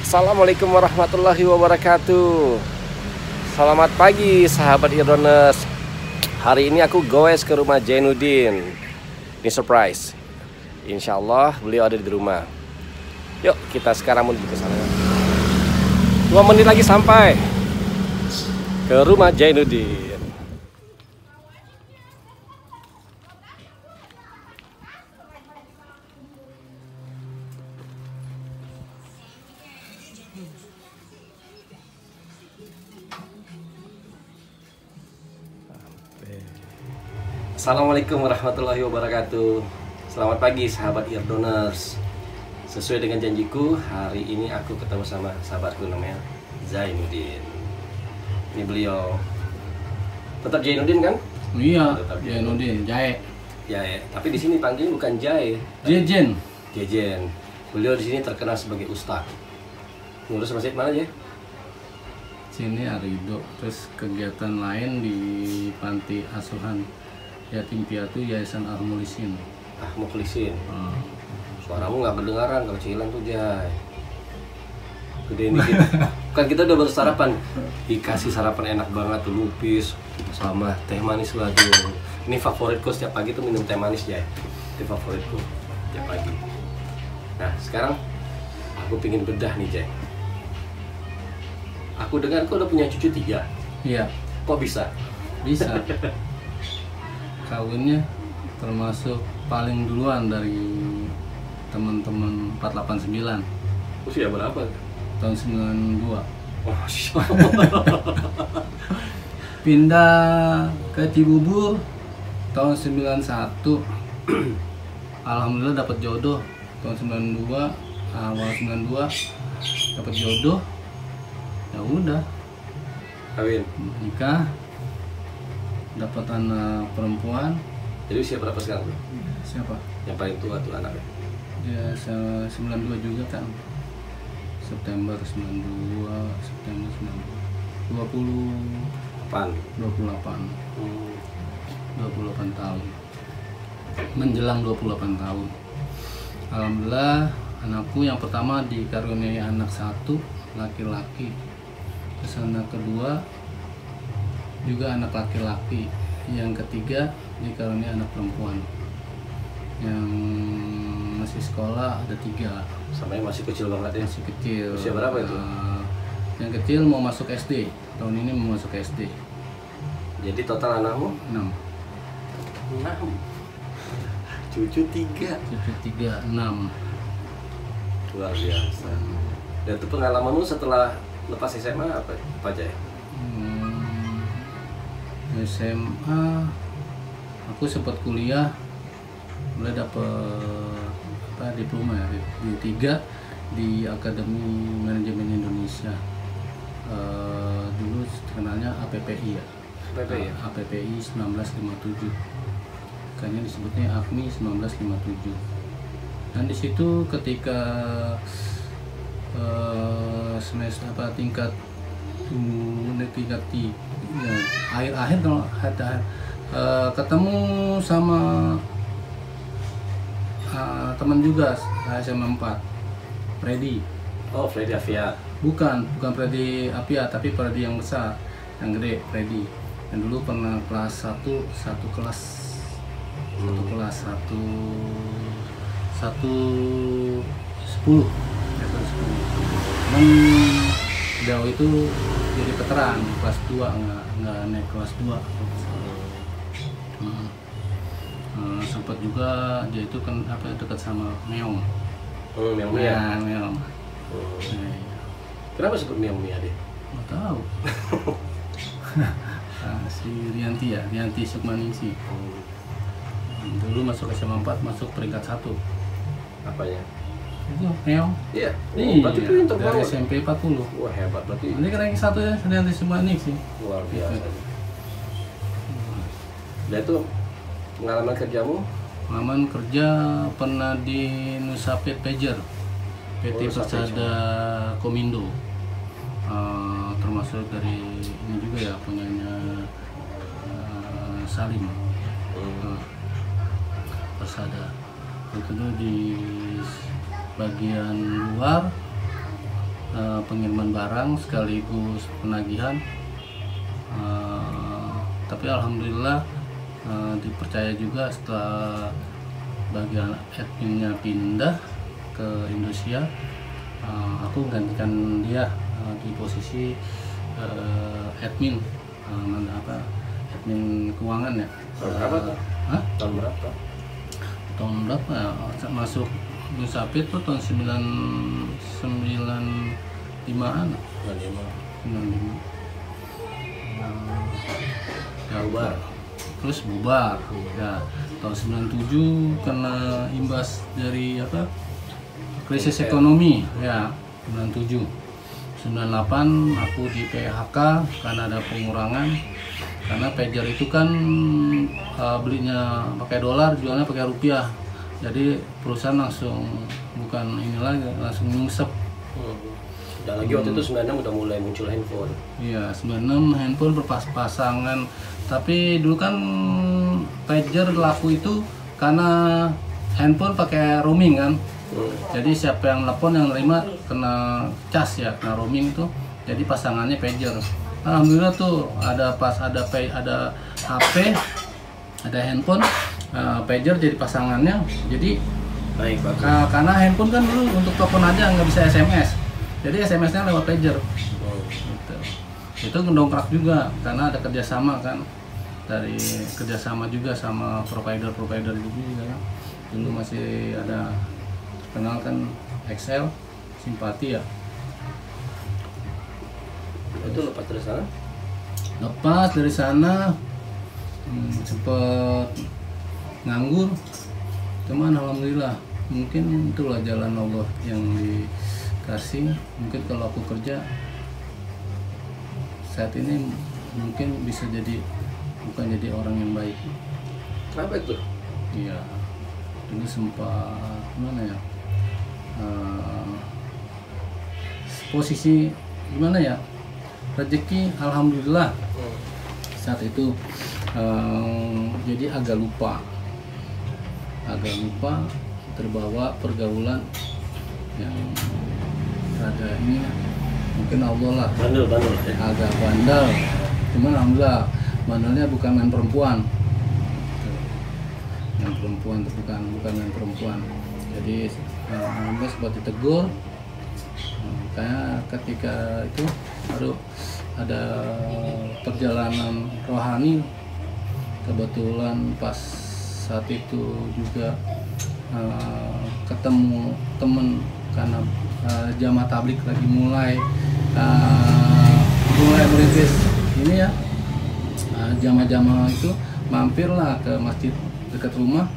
Assalamualaikum warahmatullahi wabarakatuh. Selamat pagi sahabat Eardoners. Hari ini aku goes ke rumah Jainuddin. Ini surprise. Insya Allah beliau ada di rumah. Yuk kita sekarang menuju ke sana. 2 menit lagi sampai ke rumah Jainuddin. Assalamualaikum warahmatullahi wabarakatuh. Selamat pagi sahabat Eardoners. Sesuai dengan janjiku, hari ini aku ketemu sama sahabatku namanya Jainuddin. Ini beliau. Tetap Jainuddin kan? Iya, Tetap Jainuddin, Jae. Jae. Tapi di sini panggil bukan Jae. Jejen. Jejen. Beliau di sini terkenal sebagai ustaz. Ngurus masjid mana Jae? Sini Arido. Terus kegiatan lain di panti asuhan yatim piatu Yayasan Al-Mukhlisin. Mukhlisin. Suaramu nggak kedengaran kalau cilan tuh Jai. Gede ini kita. Kan kita udah bersarapan. Dikasih sarapan enak banget tuh, lupis sama teh manis lagi. Ini favoritku setiap pagi tuh minum teh manis Jai. Itu favoritku setiap pagi. Nah sekarang aku pingin bedah nih Jai. Aku dengar kau udah punya cucu 3. Iya, Kok bisa? bisa. Kawinnya termasuk paling duluan dari teman-teman 489 Usia berapa? tahun 92. Masya Pindah ke Cibubur tahun 91. Alhamdulillah dapat jodoh tahun 92, awal 92 dapat jodoh. Ya udah, Kawin. nikah, dapat anak perempuan. Jadi usia berapa sekarang? Siapa? Yang paling tua tuh anaknya. Dia 92 juga kan. September 92, September 92. 28 tahun. Menjelang 28 tahun. Alhamdulillah anakku yang pertama dikaruniai anak 1 laki-laki. Terus anak kedua juga anak laki-laki. Yang ketiga dikaruniai anak perempuan. Yang masih sekolah ada 3. Sampai masih kecil banget ya. Masih kecil. Usia berapa itu? Yang kecil mau masuk SD. Tahun ini mau masuk SD. Jadi total anakmu 6. 6. Cucu 3. Cucu 3, 6. Luar biasa. Dan itu pengalamanmu setelah lepas SMA apa aja ya? SMA aku sempat kuliah, mulai dapet diploma ya, D3 di Akademi Manajemen Indonesia. Dulu terkenalnya APPI ya. PPI ya? APPI 1957. Kayaknya disebutnya AKMI 1957. Dan di situ ketika semester tingkat akhir kalau ada ketemu sama teman juga SMA 4, Freddy. Oh, Freddy Afia. Bukan Freddy Apia, tapi Freddy yang besar, yang gede, Freddy. Yang dulu pernah kelas 1 kelas 10. Jauh itu jadi veteran kelas 2, nggak naik kelas 2. Sempat juga dia itu kan dekat sama Meong. Meong Mia. Meong. Kenapa sebut Meong Mia deh? Nggak tahu. Si Rianti Sukmaningsi. Dulu masuk SMA 4, masuk peringkat 1. Apanya? Itu Meong. Iya. Berarti Iya, pintar dari banget. SMP 40. Wah, hebat berarti. Ini kan ranking 1 ya, Rianti Sukmaningsi. Luar biasa. Dan itu pengalaman kerjamu? Pengalaman kerja pernah di Nusapet Pager, PT Persada Komindo. Termasuk dari ini juga ya, punyanya Salim. Persada. Itu di bagian luar pengiriman barang sekaligus penagihan. Tapi alhamdulillah dipercaya juga setelah bagian adminnya pindah ke Indonesia, aku gantikan dia di posisi admin admin keuangan ya. Tahun berapa tuh? Hah? Tahun berapa? Tahun berapa ya? Masuk Nusapit tuh tahun 95-an. 95. Ya, Bubar. terus bubar ya tahun 97 karena imbas dari krisis ekonomi ya. 97 98 aku di PHK karena ada pengurangan, karena pager itu kan belinya pakai dolar, jualnya pakai rupiah, jadi perusahaan langsung bukan ini lagi, langsung nyungsep. Dan lagi waktu itu 96 udah mulai muncul handphone. Iya, 96 handphone berpasangan. Tapi dulu kan pager laku itu karena handphone pakai roaming kan. Jadi siapa yang telepon yang nerima kena cas ya, kena roaming itu. Jadi pasangannya pager. Alhamdulillah tuh ada HP, ada handphone, pager jadi pasangannya. Jadi Baik, bagus. karena handphone kan dulu untuk telepon aja nggak bisa SMS. Jadi SMS-nya lewat pager. Gitu. Itu ngedongkrak juga karena ada kerjasama kan, dari kerjasama juga sama provider juga kan. Dulu masih ada terkenal kan Excel, Simpati ya. Itu lepas dari sana? Lepas dari sana sempet nganggur, cuman alhamdulillah mungkin itulah jalan Allah yang dikasih. Mungkin kalau aku kerja saat ini mungkin bisa bukan jadi orang yang baik. Kenapa itu? Iya, dulu sempat gimana ya, posisi gimana ya, rezeki alhamdulillah saat itu, jadi agak lupa terbawa pergaulan yang ada ini, mungkin Allah lah, Bandel ya? agak bandel. Cuman alhamdulillah bandelnya bukan main perempuan, bukan main perempuan. Jadi alhamdulillah sempat ditegur. Kayak ketika itu baru ada perjalanan rohani, kebetulan pas saat itu juga ketemu temen karena jamaah tablik lagi mulai merintis ini ya, jamaah itu mampirlah ke masjid dekat rumah.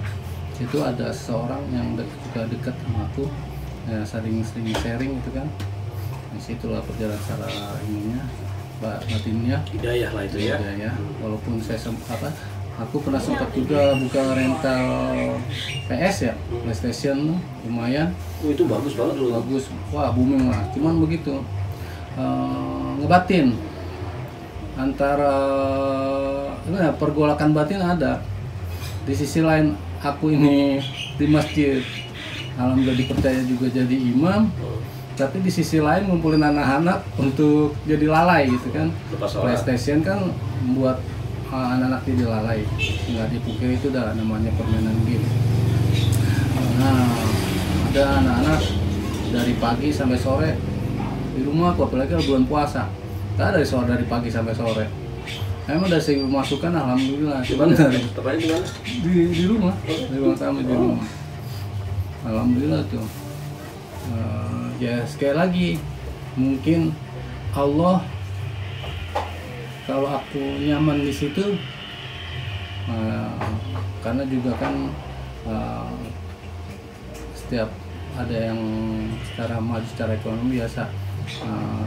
Situ ada seorang yang juga dekat sama aku, ya, sering sharing gitu kan. Disitulah perjalanan secara ininya, batinnya, Hidayah lah itu ya. ya. Walaupun saya aku pernah sempat juga buka rental PS ya, PlayStation lumayan. Itu bagus banget dulu. Bagus, wah booming lah. Cuman begitu, ngebatin antara pergolakan batin ada. Di sisi lain aku ini di masjid, alhamdulillah dipercaya juga jadi imam. Tapi di sisi lain ngumpulin anak-anak untuk jadi lalai gitu kan. PlayStation kan membuat anak-anak jadi lalai, nggak dipungkiri itu udah namanya permainan game. Nah, ada anak-anak dari pagi sampai sore di rumah, apalagi kalau bulan puasa, tak ada dari pagi sampai sore. Emang dari segi masukan alhamdulillah. Gimana? Tepatnya di mana? Di rumah, di ruang tamu di rumah. Alhamdulillah tuh. Ya sekali lagi mungkin Allah, kalau aku nyaman di situ, karena juga kan setiap ada yang secara maju secara ekonomi biasa,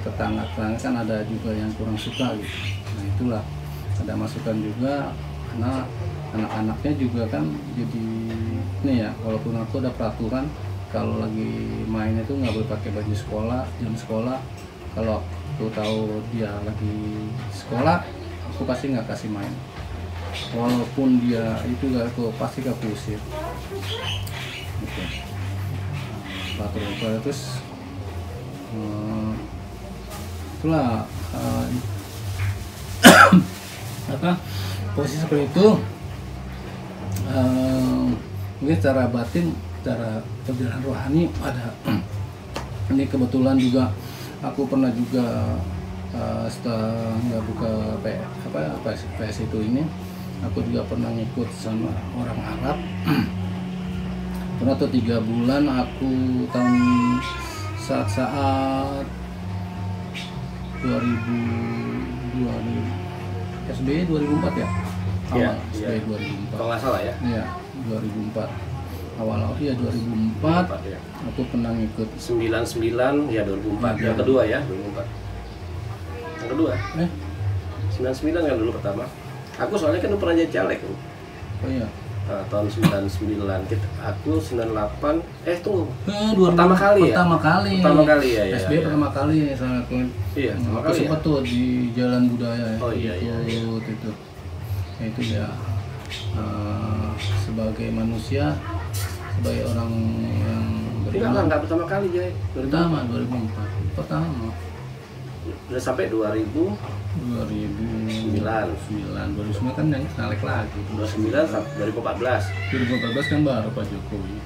tetangga kan ada juga yang kurang suka gitu. Nah itulah ada masukan juga, karena anak-anaknya juga kan jadi ini ya, walaupun aku ada peraturan kalau lagi main itu nggak boleh pakai baju sekolah, jam sekolah. Kalau aku tahu dia lagi sekolah, aku pasti nggak kasih main. Walaupun dia itu aku pasti aku usir. Gitu. Peraturan terus Itulah apa posisi seperti itu. Mungkin secara batin, secara perjalanan rohani ada. Ini kebetulan juga aku pernah juga setelah nggak buka PS itu ini, aku juga pernah ngikut sama orang Arab. Pernah tuh 3 bulan aku tahun saat 2000 SBY 2004 ya? Iya, SBY iya. 2004. Kalau nggak salah ya. Iya, 2004. Awal-awal ya 2004. Ya. Aku pernah ngikut 99 ya 2004. Iya. Yang kedua ya 2004. Yang kedua 99 kan dulu pertama. Aku soalnya kan pernah jadi caleg. Oh iya. Tahun 99 aku 98 tunggu. Pertama kali ya? Pertama kali ya. SBY ya. pertama kali saya lakuin. Iya, pertama Aku kali sempat ya. tuh di Jalan Budaya ya. Oh iya, iya. Itu. Ya, itu ya sebagai manusia, sebagai orang yang Enggak pertama kali Jay. Pertama 2004. Pertama. Udah sampai 2009 kan yang naik lagi. 2009 sampai 2014. 2014 kan baru Pak Jokowi.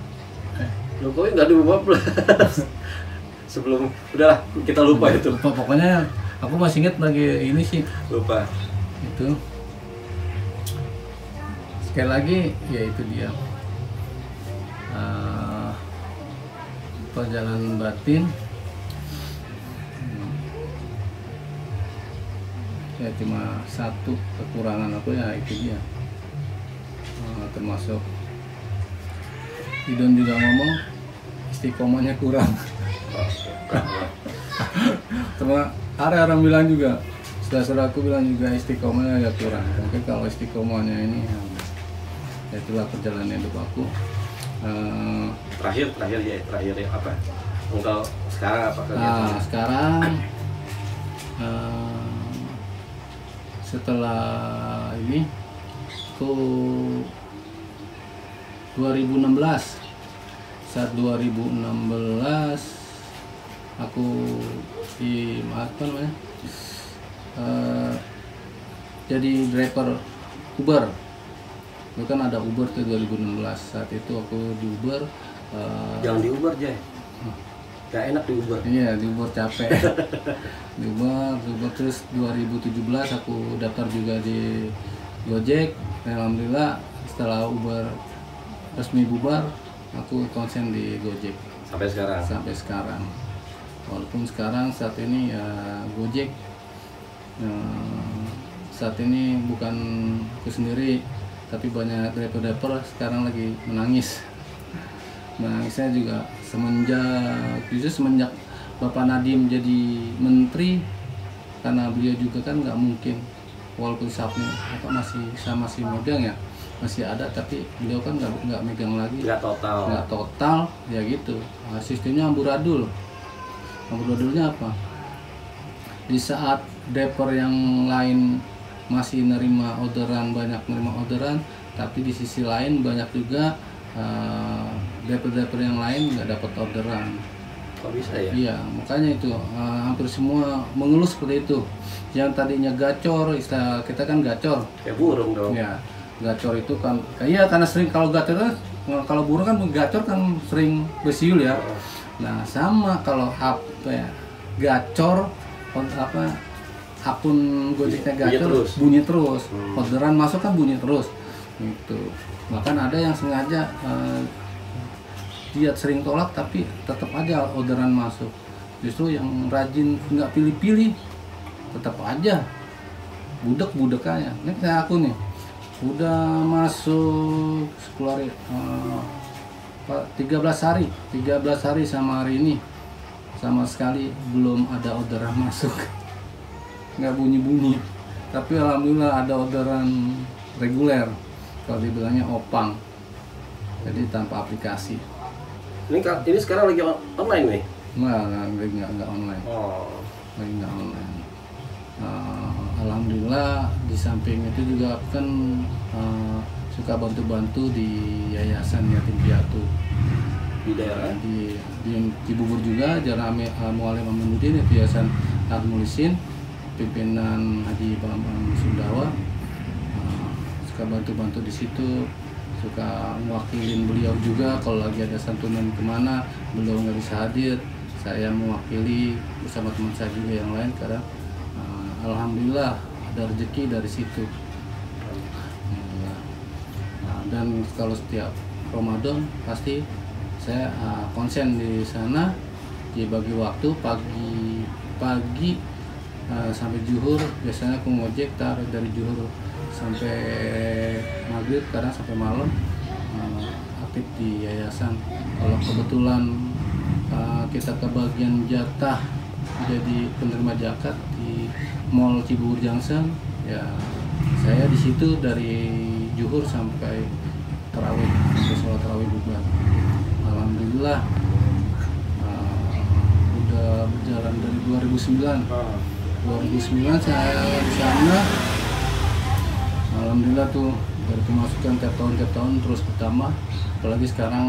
Jokowi nggak 2014. Sebelum udahlah kita lupa itu. Lupa, pokoknya aku masih ingat lagi ini sih. Lupa. Itu. Sekali lagi ya itu dia. Perjalanan batin. Ya cuma satu kekurangan aku ya itu dia. Termasuk Idon juga ngomong istiqomahnya kurang. Terus ada orang bilang juga, saudara-saudaraku bilang juga istiqomahnya agak kurang. Mungkin kalau istiqomahnya ini ya itulah perjalanan hidup aku. Terakhir ya apa? Engkau sekarang apa kegiatan? Sekarang setelah ini ke 2016, saat 2016 aku di apa namanya jadi driver Uber. Itu kan ada Uber tuh 2016. Saat itu aku di Uber. Jangan di Uber Jay. Gak enak di Uber. Iya, di Uber capek. di Uber terus 2017 aku daftar juga di Gojek. Alhamdulillah setelah Uber resmi bubar, aku konsen di Gojek. Sampai sekarang. Walaupun sekarang saat ini ya Gojek saat ini bukan aku sendiri, tapi banyak driver-driver sekarang lagi menangis. Menangisnya juga semenjak Bapak Nadiem jadi menteri, karena beliau juga kan nggak mungkin, walaupun sapnya masih megang ya, masih ada, tapi beliau kan nggak megang lagi, nggak total ya gitu. Sistemnya amburadulnya apa, di saat driver yang lain masih nerima banyak nerima orderan, tapi di sisi lain banyak juga driver-driver yang lain nggak dapat orderan. Kok bisa ya? Iya, makanya itu hampir semua mengeluh seperti itu. Yang tadinya gacor, istilah kita kan gacor. Kayak burung dong. Ya, gacor itu kan, iya karena sering kalau gacor kan, kalau burung kan gacor kan sering bersiul ya. Nah sama kalau gacor, akun Gojeknya gacor, bunyi terus. Orderan masuk kan bunyi terus. Gitu. Bahkan ada yang sengaja dia sering tolak tapi tetap aja orderan masuk. Justru yang rajin nggak pilih-pilih tetap aja budek aja. Ini kayak aku nih udah masuk 10 hari 13 hari sama hari ini sama sekali belum ada orderan masuk. Nggak bunyi-bunyi, tapi alhamdulillah ada orderan reguler, kalau dibilangnya opang, jadi tanpa aplikasi. Ini sekarang lagi online nih? Nggak online. Lagi nggak online. Alhamdulillah di samping itu juga kan suka bantu-bantu di yayasan yatim piatu. di daerah di Cibubur juga Jalan Mualim Aminuddin itu Yayasan Al-Mulisin, pimpinan Haji Bambang Sundawa. Suka bantu-bantu di situ, suka mewakilin beliau juga kalau lagi ada santunan kemana beliau nggak bisa hadir, saya mewakili bersama teman saya juga yang lain karena alhamdulillah ada rezeki dari situ. Dan kalau setiap Ramadan pasti saya konsen di sana, dibagi waktu pagi sampai zuhur, biasanya aku ngojek taruh dari zuhur sampai maghrib, kadang sampai malam aktif di yayasan. Kalau kebetulan kita kebagian jatah jadi penerima zakat di Mall Cibubur Junction, ya saya di situ dari zuhur sampai tarawih, sampai sholat tarawih juga. Alhamdulillah udah berjalan dari 2009 saya di sana. Alhamdulillah tuh dari pemasukan tiap tahun terus bertambah. Apalagi sekarang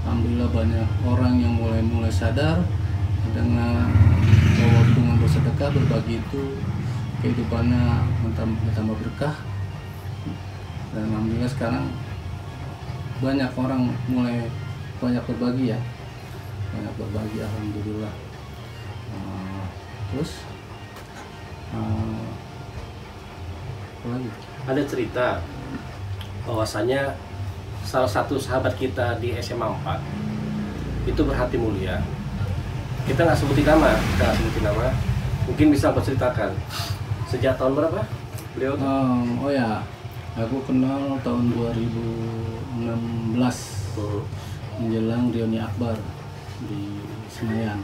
alhamdulillah banyak orang yang mulai sadar dengan bahwa dengan bersedekah berbagi itu kehidupannya bertambah berkah. Dan alhamdulillah sekarang banyak orang mulai banyak berbagi ya, alhamdulillah. Terus lagi ada cerita bahwasanya salah satu sahabat kita di SMA 4 itu berhati mulia. Kita nggak sebutin nama, mungkin bisa menceritakan sejak tahun berapa beliau tuh? Oh ya, aku kenal tahun 2016 menjelang reuni Akbar di Senayan.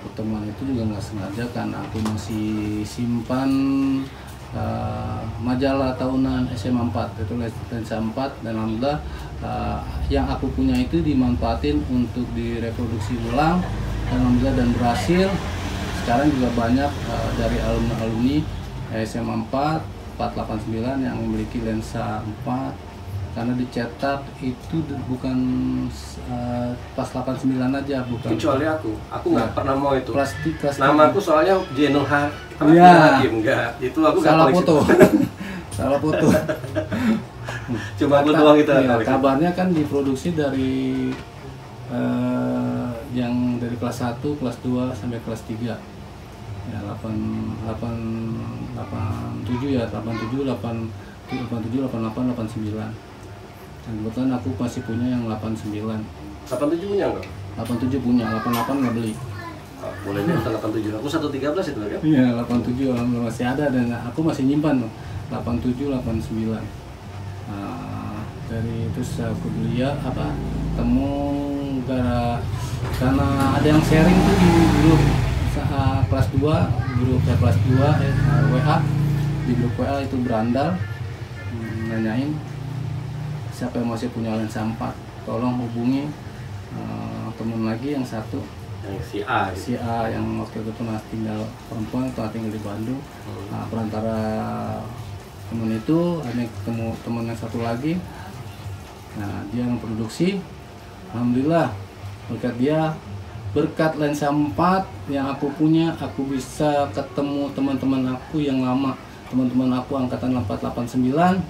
Pertemuan itu juga nggak sengaja karena aku masih simpan majalah tahunan SMA 4 itu lensa 4, dan alhamdulillah yang aku punya itu dimanfaatin untuk direproduksi ulang dan alhamdulillah dan berhasil. Sekarang juga banyak dari alumni SMA 489 yang memiliki lensa 4 karena dicetak itu bukan pas 89 aja, bukan. Kecuali aku nggak pernah mau itu. Plastik. Nama aku soalnya Jenul Iya. Hakim, enggak. Itu aku salah nggak foto. Salah foto. Cuma aku doang itu. Iya, kabarnya kan diproduksi dari yang dari kelas 1, kelas 2 sampai kelas 3. Ya 87 ya, 87, 88, 89. Dan kebetulan aku masih punya yang 89. 87 punya enggak? 87 punya, 88 nggak beli. Boleh deh, 87. Aku 113 itu kan? Iya, 87 alhamdulillah masih ada dan aku masih nyimpan 87, 89. Dari itu aku beli temu karena ada yang sharing tuh di grup kelas 2, kelas 2 WA, di grup WA itu berandal nanyain siapa yang masih punya lensa 4, tolong hubungi teman lagi yang satu, yang si A gitu. Si A yang waktu itu pernah tinggal perempuan, pernah tinggal di Bandung. Perantara teman itu ada ketemu teman yang satu lagi, dia yang produksi. Alhamdulillah berkat lensa 4 yang aku punya, aku bisa ketemu teman-teman aku yang lama, teman-teman aku angkatan 489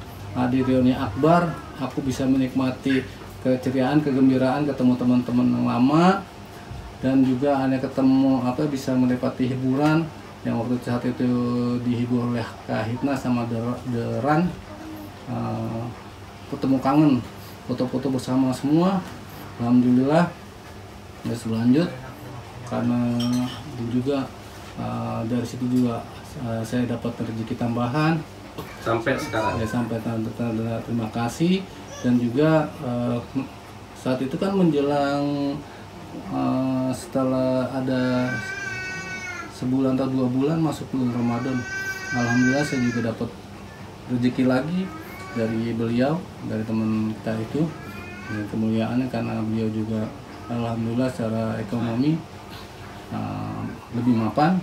di reuni Akbar. Aku bisa menikmati keceriaan, kegembiraan, ketemu teman-teman yang lama, dan juga hanya ketemu bisa menikmati hiburan yang waktu saat itu dihibur oleh Kahitna sama Deran. Ketemu kangen, foto-foto bersama semua. Alhamdulillah. Dan selanjut karena juga dari situ juga saya dapat rezeki tambahan sampai sekarang. Ya, sampai terima kasih. Dan juga saat itu kan menjelang setelah ada sebulan atau 2 bulan masuk bulan Ramadan, alhamdulillah saya juga dapat rezeki lagi dari beliau, dari teman kita itu, dan kemuliaannya karena beliau juga alhamdulillah secara ekonomi lebih mapan,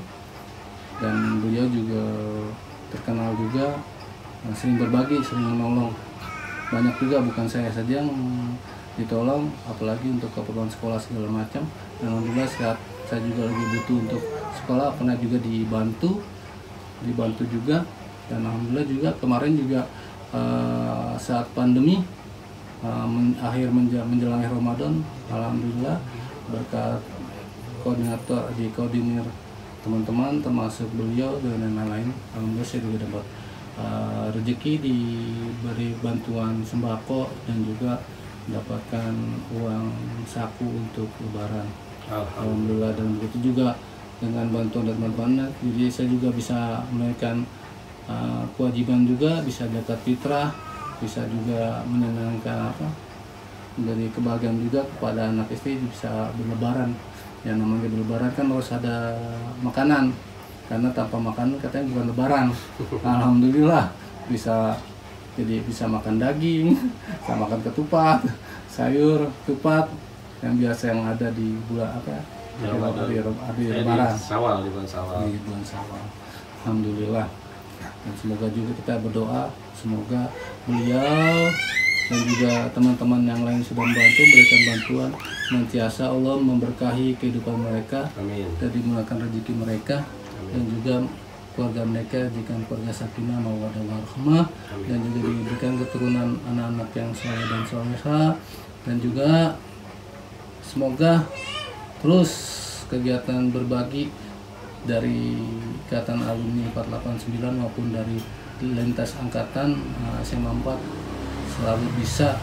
dan beliau juga terkenal juga sering berbagi, sering menolong. banyak juga, bukan saya saja yang ditolong, apalagi untuk keperluan sekolah segala macam. Dan alhamdulillah saat saya juga lagi butuh untuk sekolah pernah juga dibantu juga. Dan alhamdulillah juga kemarin juga saat pandemi akhir menjelang Ramadan, alhamdulillah berkat koordinir teman-teman termasuk beliau dan lain-lain, alhamdulillah saya juga dapat rezeki, diberi bantuan sembako dan juga mendapatkan uang saku untuk lebaran. Alhamdulillah. Dan begitu juga dengan bantuan dari teman-teman, jadi saya juga bisa menunaikan kewajiban juga, bisa zakat fitrah, bisa juga menyenangkan dari kebahagiaan juga kepada anak istri, bisa berlebaran. Yang namanya berlebaran kan harus ada makanan, karena tanpa makanan katanya bukan lebaran. Alhamdulillah bisa makan daging, bisa makan ketupat, sayur, ketupat yang biasa yang ada di bulan di lebaran. Di bulan Syawal. Alhamdulillah. Dan semoga juga kita berdoa, semoga beliau dan juga teman-teman yang lain sudah membantu, berikan bantuan, senantiasa Allah memberkahi kehidupan mereka. Amin. Dan dimulakan rezeki mereka. Amin. Dan juga keluarga mereka jadikan keluarga sakinah mawaddah warahmah, dan juga diberikan keturunan anak-anak yang saleh dan salehah. Dan juga semoga terus kegiatan berbagi dari Ikatan Alumni 489 maupun dari lintas angkatan SMA 4 selalu bisa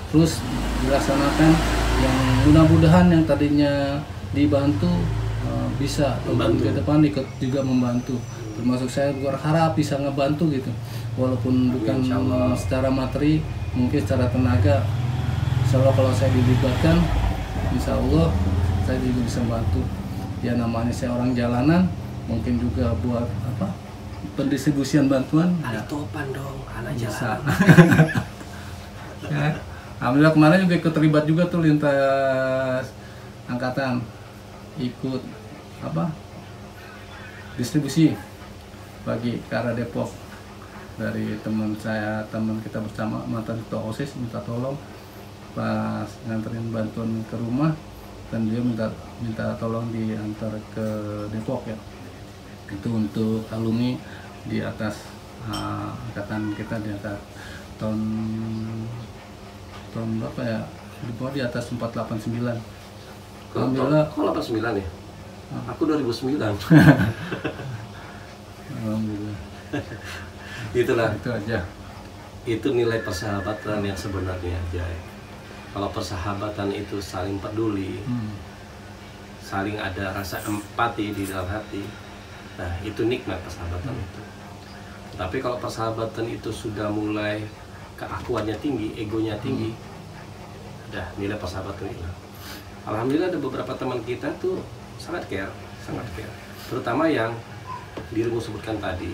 terus dilaksanakan, yang mudah-mudahan yang tadinya dibantu bisa ke depan ikut juga membantu, termasuk saya berharap bisa ngebantu gitu, walaupun bukan secara materi, mungkin secara tenaga. Insya Allah kalau saya dilibatkan, insya Allah saya juga bisa membantu. Ya namanya saya orang jalanan, mungkin juga buat pendistribusian bantuan. Ada topan dong, anak jalanan. Ya. Alhamdulillah kemarin juga ikut terlibat juga tuh lintas angkatan, ikut distribusi bagi ke arah Depok dari teman kita bersama, mantan ketua OSIS, minta tolong pas nganterin bantuan ke rumah, dan dia minta tolong diantar ke Depok ya. Itu untuk alumni di atas angkatan kita, di atas tahun berapa ya, di atas 489. Alhamdulillah. Kok 89 ya? Aku 2009. Alhamdulillah. Itulah. Itu aja. Itu nilai persahabatan yang sebenarnya, Jai. Kalau persahabatan itu saling peduli, saling ada rasa empati di dalam hati, nah itu nikmat persahabatan itu. Tapi kalau persahabatan itu sudah mulai keakuannya tinggi, egonya tinggi, udah nilai persahabatan hilang. Alhamdulillah ada beberapa teman kita tuh sangat care, terutama yang dirimu sebutkan tadi.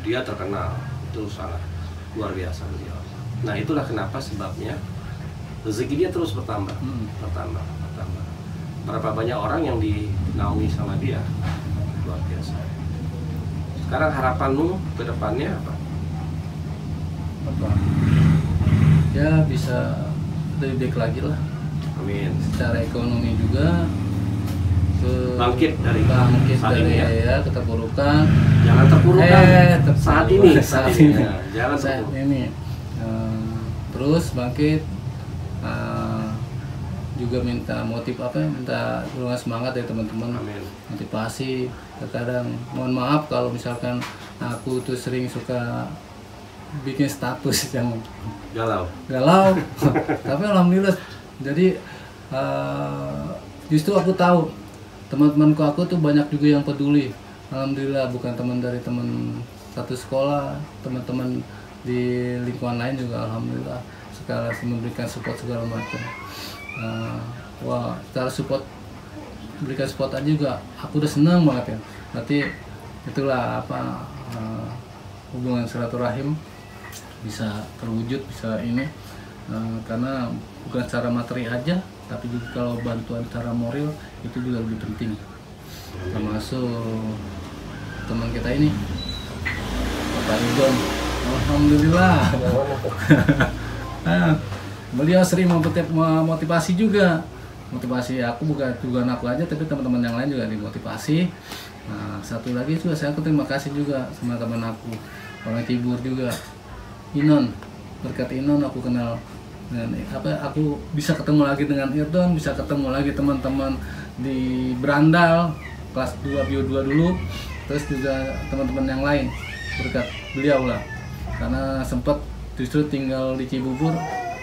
Dia terkenal, itu sangat luar biasa beliau. Nah itulah kenapa sebabnya rezeki dia terus bertambah. Berapa banyak orang yang dinaungi sama dia, luar biasa. Sekarang harapanmu ke depannya apa? Ya bisa lebih baik lagi lah. Amin. Secara ekonomi juga bangkit dari ya keterpurukan. Jangan terpurukan saat ini. Jangan saat ini. Terus bangkit. Juga minta minta dorongan semangat dari teman-teman, motivasi. Terkadang mohon maaf kalau misalkan aku tuh sering suka bikin status yang galau tapi alhamdulillah, jadi justru aku tahu teman-temanku aku tuh banyak juga yang peduli. Alhamdulillah, bukan teman dari teman satu sekolah, teman-teman di lingkungan lain juga alhamdulillah sekarang memberikan support segala macam. Secara berikan support aja juga aku udah senang banget ya. Berarti itulah hubungan silaturahim bisa terwujud, bisa ini karena bukan secara materi aja, tapi juga kalau bantuan secara moral itu juga lebih penting. Termasuk teman kita ini Pak Ridwan, alhamdulillah Nah, beliau sering memotivasi juga, motivasi aku, bukan aku aja tapi teman-teman yang lain juga dimotivasi. Nah, satu lagi juga saya terima kasih juga sama teman aku orang Cibubur juga, Inon. Berkat Inon aku kenal dan aku bisa ketemu lagi dengan Irdon, bisa ketemu lagi teman-teman di Brandal kelas 2 Bio 2 dulu, terus juga teman-teman yang lain berkat beliau lah. Karena sempat justru tinggal di Cibubur,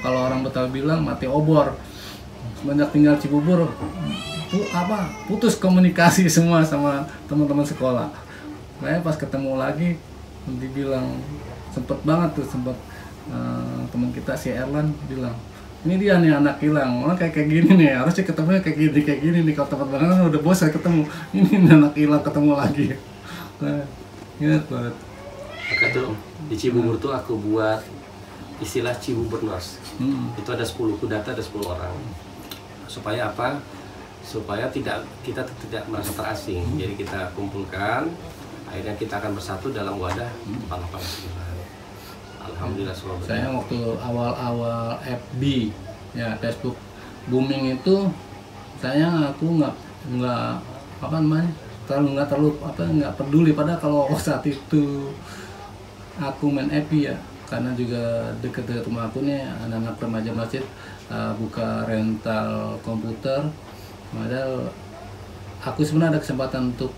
kalau orang Betawi bilang mati obor. Semenjak tinggal Cibubur putus komunikasi semua sama teman-teman sekolah. Saya pas ketemu lagi dibilang sempet banget tuh, teman kita si Erlan bilang, ini dia nih anak hilang, orang kayak gini nih, harusnya ketemunya kayak gini nih, kalau teman-teman udah bosan ketemu, ini anak hilang ketemu lagi. Nah, ingat banget. Maka tuh di Cibubur tuh aku buat istilah Cibuberners. Itu ada 10 data, ada 10 orang. Supaya apa? Supaya kita tidak merasa terasing. Jadi kita kumpulkan, akhirnya kita akan bersatu dalam wadah 489. Alhamdulillah semua. Saya waktu awal-awal FB ya, Facebook booming itu, aku nggak nggak peduli. Padahal kalau saat itu aku main FB ya, karena juga dekat rumah aku nih anak-anak remaja masjid buka rental komputer. Padahal aku sebenarnya ada kesempatan untuk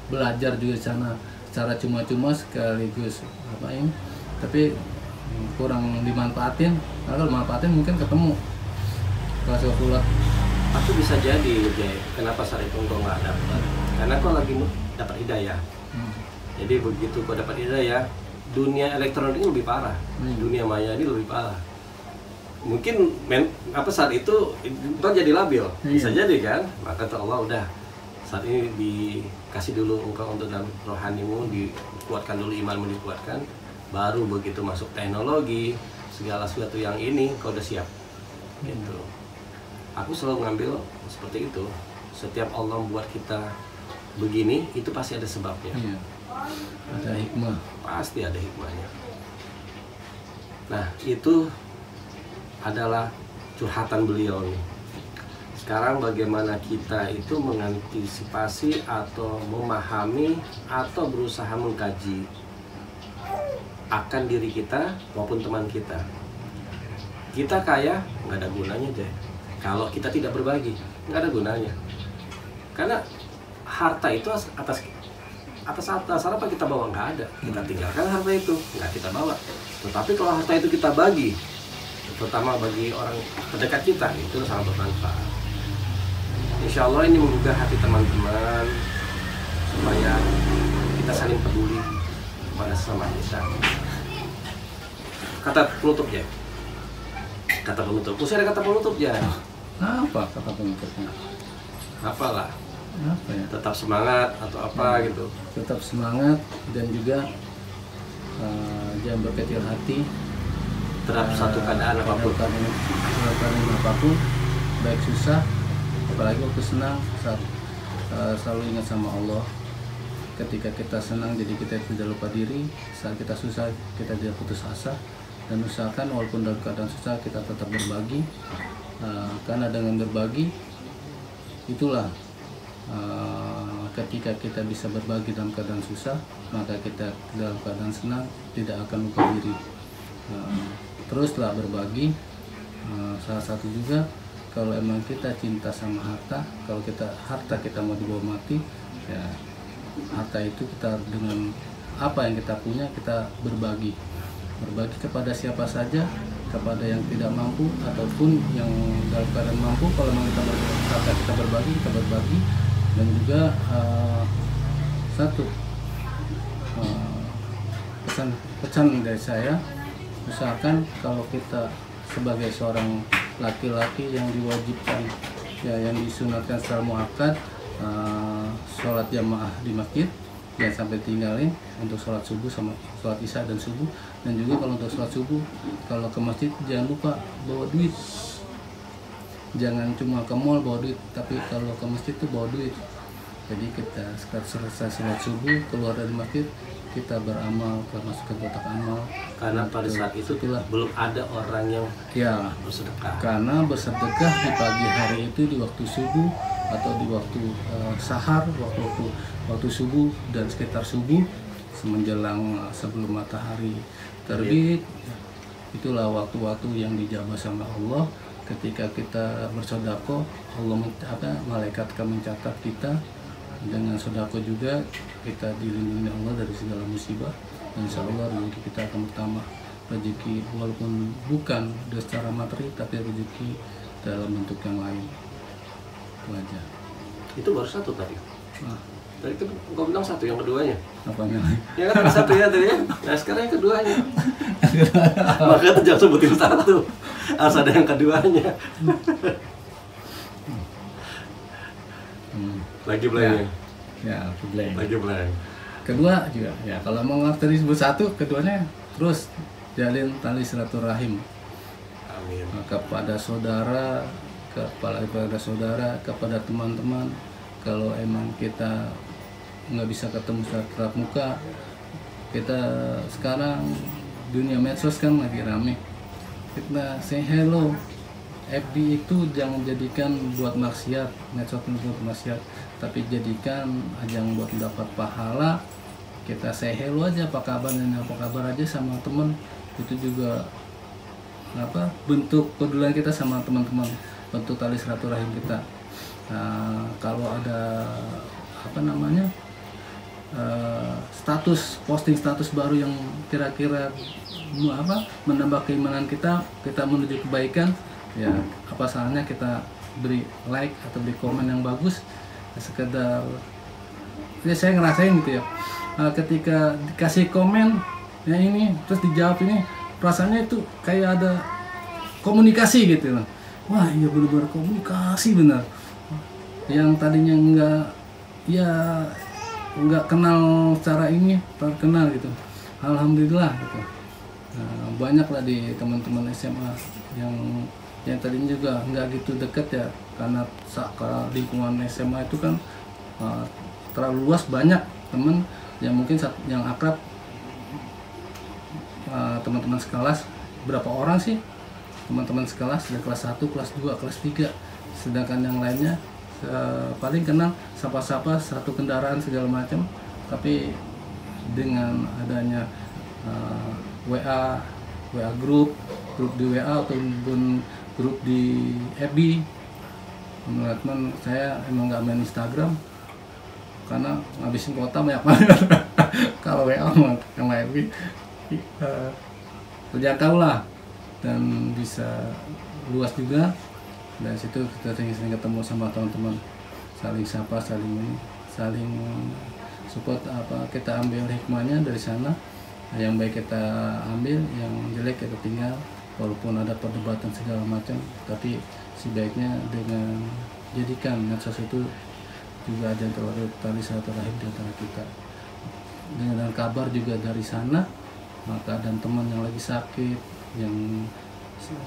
belajar juga di sana secara cuma-cuma sekaligus tapi kurang dimanfaatin. Kalau manfaatin mungkin ketemu kelas 20. Aku bisa jadi, Jay. Kenapa saat itu engkau nggak dapat? Karena kau lagi dapat hidayah. Jadi begitu kau dapat hidayah, dunia elektronik ini lebih parah, dunia maya ini lebih parah. Mungkin saat itu kau jadi labil, bisa jadi kan? Maka tuh Allah udah saat ini dikasih dulu engkau untuk dalam rohanimu, dikuatkan dulu, imanmu dikuatkan. Baru begitu masuk teknologi, segala sesuatu yang ini kau udah siap gitu. Aku selalu ngambil seperti itu. Setiap Allah buat kita begini, itu pasti ada sebabnya. Ada hikmah. Pasti ada hikmahnya. Nah, itu adalah curhatan beliau nih. Sekarang bagaimana kita itu mengantisipasi atau memahami atau berusaha mengkaji akan diri kita maupun teman kita. Kita kaya nggak ada gunanya aja kalau kita tidak berbagi, nggak ada gunanya. Karena harta itu atas apa kita bawa, nggak ada. Kita tinggalkan harta itu, nggak kita bawa. Tetapi kalau harta itu kita bagi, terutama bagi orang terdekat kita, itu sangat bermanfaat. Insya Allah ini menggugah hati teman-teman supaya kita saling peduli kepada sesama kita. Kata penutup ya. Kata penutup. Mesti ada kata penutup ya. Apa kata penutupnya? Apalah. Apa ya? Tetap semangat atau apa gitu. Tetap semangat dan juga jangan berkecil hati terhadap satu keadaan apapun. Keadaan apapun, baik susah, apalagi waktu senang, selalu ingat sama Allah. Ketika kita senang, jadi kita tidak lupa diri. Saat kita susah, kita tidak putus asa. Dan usahakan walaupun dalam keadaan susah, kita tetap berbagi. Karena dengan berbagi, itulah ketika kita bisa berbagi dalam keadaan susah, maka kita dalam keadaan senang tidak akan lupa diri. Teruslah berbagi. Salah satu juga, kalau emang kita cinta sama harta, kalau harta kita mau dibawa mati, ya harta itu kita dengan apa yang kita punya kita berbagi kepada siapa saja, kepada yang tidak mampu ataupun yang dalam keadaan mampu. Kalau memang kita berbagi dan juga satu pesan dari saya, usahakan kalau kita sebagai seorang laki-laki yang diwajibkan yang disunatkan secara muakkad sholat jamaah di masjid, jangan sampai tinggalin untuk sholat subuh sama sholat isya dan subuh. Dan juga kalau untuk sholat subuh, kalau ke masjid jangan lupa bawa duit. Jangan cuma ke mall bawa duit, tapi kalau ke masjid tuh bawa duit. Jadi kita setelah selesai sholat subuh keluar dari masjid, kita beramal, kita masuk ke kotak amal. Karena pada saat itu belum ada orang yang ya bersedekah. Karena bersedekah di pagi hari itu di waktu subuh atau di waktu sahar, waktu subuh dan sekitar subuh menjelang sebelum matahari terbit. Itulah waktu-waktu yang dijabah sama Allah. Ketika kita bersedekah, Allah malaikat akan mencatat kita. Dengan sedekah juga kita dilindungi Allah dari segala musibah, dan insya Allah rezeki kita akan bertambah. Rezeki walaupun bukan secara materi, tapi rezeki dalam bentuk yang lain. Itu aja. Itu baru satu tadi. Tadi kan kau bilang satu, yang keduanya. Apanya? Ya kan satu ya tadi ya. Nah sekarang yang keduanya. Makanya tuh jangan sebutin satu, harus ada yang keduanya. Lagi blank ya blank. Lagi blank. Kedua juga ya, kalau mau tadi sebut satu, keduanya terus jalin tali silaturahim. Amin. Kepada saudara, kepada teman-teman. Kalau emang kita nggak bisa ketemu secara tatap muka, kita sekarang dunia medsos kan lagi rame, kita say hello. FB itu jangan jadikan buat maksiat, medsos buat maksiat, tapi jadikan ajang buat mendapat pahala. Kita say hello aja, apa kabar aja sama temen, itu juga bentuk kepedulian kita sama teman-teman, bentuk tali silaturahim kita. Kalau ada posting status baru yang kira-kira menambah keimanan kita menuju kebaikan, ya apa salahnya kita beri like atau beri komen yang bagus, sekedar ya saya ngerasain gitu ya, ketika dikasih komen ya ini terus dijawab ini, rasanya itu kayak ada komunikasi gitu loh. Wah iya benar-benar komunikasi benar, yang tadinya nggak kenal secara ini terkenal gitu, alhamdulillah gitu. Banyaklah di teman-teman SMA yang tadinya juga nggak gitu deket ya, karena lingkungan SMA itu kan terlalu luas, banyak temen yang mungkin yang akrab, teman-teman sekelas berapa orang sih, teman-teman sekelas dari kelas 1, kelas 2, kelas 3, sedangkan yang lainnya paling kenal sapa-sapa satu kendaraan segala macam. Tapi dengan adanya WA grup di WA ataupun grup di FB, menurut teman saya emang nggak main Instagram karena ngabisin kuota banyak banget. Kalau WA sama FB terjangkau lah dan bisa luas juga. Dari situ kita sering ketemu sama teman-teman, saling sapa, saling support. Kita ambil hikmahnya dari sana, yang baik kita ambil, yang jelek kita tinggal. Walaupun ada perdebatan segala macam, tapi sebaiknya dengan jadikan medsos itu juga ada tali silaturahim di antara kita. Dengan kabar juga dari sana, maka dan teman yang lagi sakit, yang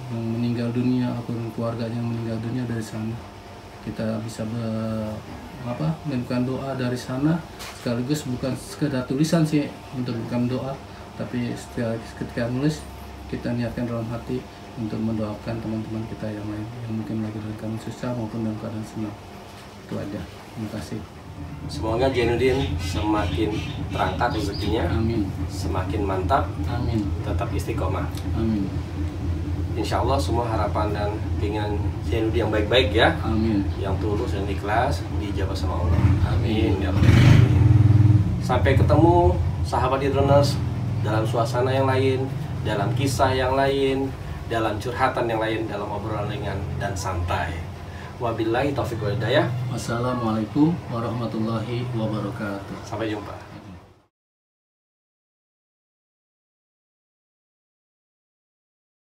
meninggal dunia ataupun keluarganya yang meninggal dunia, dari sana kita bisa melakukan doa dari sana, sekaligus bukan sekedar tulisan sih untuk melakukan doa, tapi ketika nulis kita niatkan dalam hati untuk mendoakan teman-teman kita yang lain yang mungkin lagi dalam keadaan susah maupun dalam keadaan senang. Itu aja. Terima kasih. Semoga Jainuddin semakin terangkat rezekinya, amin. Semakin mantap, amin. Tetap istiqomah, amin. Insya Allah semua harapan dan keinginan Jainuddin yang baik-baik ya, amin. Yang tulus dan ikhlas dijabah sama Allah, amin ya Rabbal alamin. Sampai ketemu sahabat Hidroners dalam suasana yang lain, dalam kisah yang lain, dalam curhatan yang lain, dalam obrolan ringan dan santai. Wabillahi taufiq wal hidayah. Wassalamualaikum warahmatullahi wabarakatuh. Sampai jumpa.